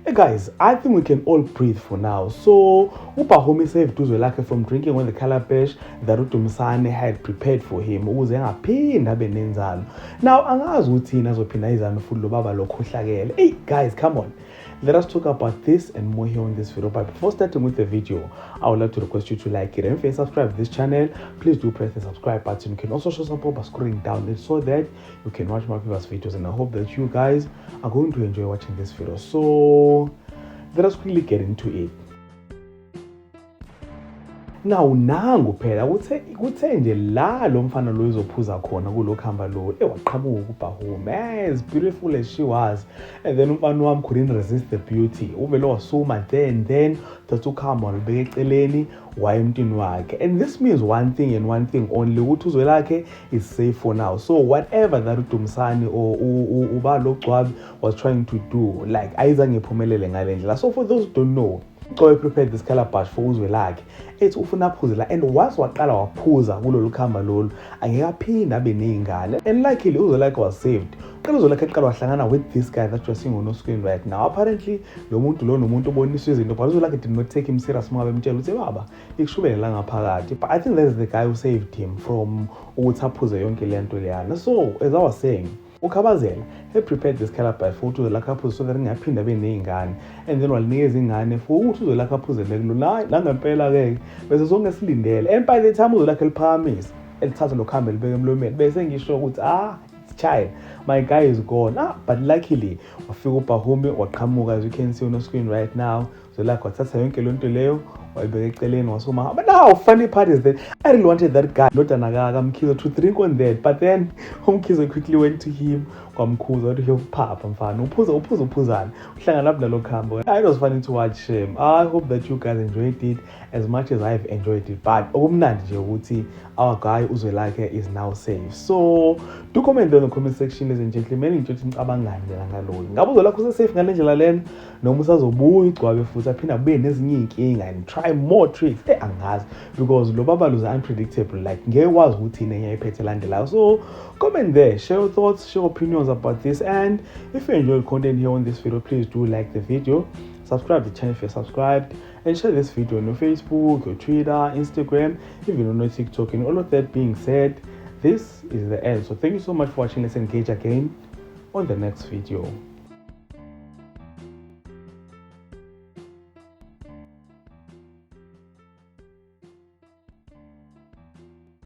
Hey guys, I think we can all breathe for now. So, uPhumi saved Uzwelakhe from drinking when the calabash that uDumisane had prepared for him ukuze engaphindi abe nenzalo. Now, angazi ukuthi yini azophinda izame futhi lo baba lo khohlakele. Hey guys, come on. Let us talk about this and more here on this video. But before starting with the video, I would like to request you to like it. And if you subscribe to this channel, please do press the subscribe button. You can also show support by scrolling down it so that you can watch my previous videos. And I hope that you guys are going to enjoy watching this video. So let us quickly get into it. Now nangu phela kuthe nje la lo mfana lo izophuza khona kulokhamba lo waqhamuka uPhumi as beautiful as she was, and then umfana wami couldn't resist the beauty, uvele wasuma then thathu ukhamba walibeka eceleni waye emntini wakhe. And this means one thing and one thing only, ukuthi Uzwelakhe is safe for now. So whatever that uDumisane or uba lo Gcwabi was trying to do, like ayizange iphumelele ngale ndlela. So for those who don't know, Gcwabi prepared this calabash for Uzwelakhe ethi ufuna aphuze la, and once waqala waphuza kulolu khamba lolu angeke aphinde abe ney'ngane. And luckily Uzwelakhe was saved. Uzwelakhe eqala wahlangana with this guy that you're seeing on screen right now. Apparently lo muntu lo nomuntu oboniswa izinto, but Uzwelakhe did not take him serious ngoba bemtshela ukuthi baba ikushubele la ngaphakathi. But I think that's the guy who saved him from ukuthi aphuze yonke le nto leyana. So as I was saying, uKhabazela he prepared this calabash for ukuthi Uzwelakhe aphuze so that ngaphinda abe ney'ngane, and then walinikeza ingane for ukuthi Uzwelakhe aphuzele kulo la ngempela-ke bese sonke silindele. And by the time Uzwelakhe liphakamisa elithatha lo khambe libeke emlomeni bese ngisho ukuthi child, my guy is gone. But luckily wafika uPhumi waqhamuka, as you can see on the screen right now. Uzwelakhe wathatha yonke le nto leyo wayibeka eceleni wasoma. But now funny part is that I really wanted that guy ndodana kaMkhize to drink on that, but then uMkhize quickly went to him kwamkhuza wathi uyophapha mfana uphuzani uhlangana lapho nalo khambo. It was funny to watch him. I hope that you guys enjoyed it as much as I've enjoyed it. But okumnandi nje ukuthi our guy Uzwelakhe is now safe. So do comment down in the comment section, ladies and gentlemen, ngitshela ngicabangani ngalolu. Ngabe Uzwelakhe usesafe ngale ndlela lena noma usazobuya uGcwabi futhi aphinde kube nezinye inkinga and try more tricks? Angazi, because lo baba luza unpredictable, like ngeke wazi ukuthi yini engiyayiphethe landelayo. So comment there, share your thoughts, share opinions about this, and if you enjoyed content here on this video, please do like the video, subscribe to the channel if you're subscribed, and share this video on your Facebook, your Twitter, Instagram, even on your TikTok. And all of that being said, this is the end. So thank you so much for watching. Let's engage again on the next video.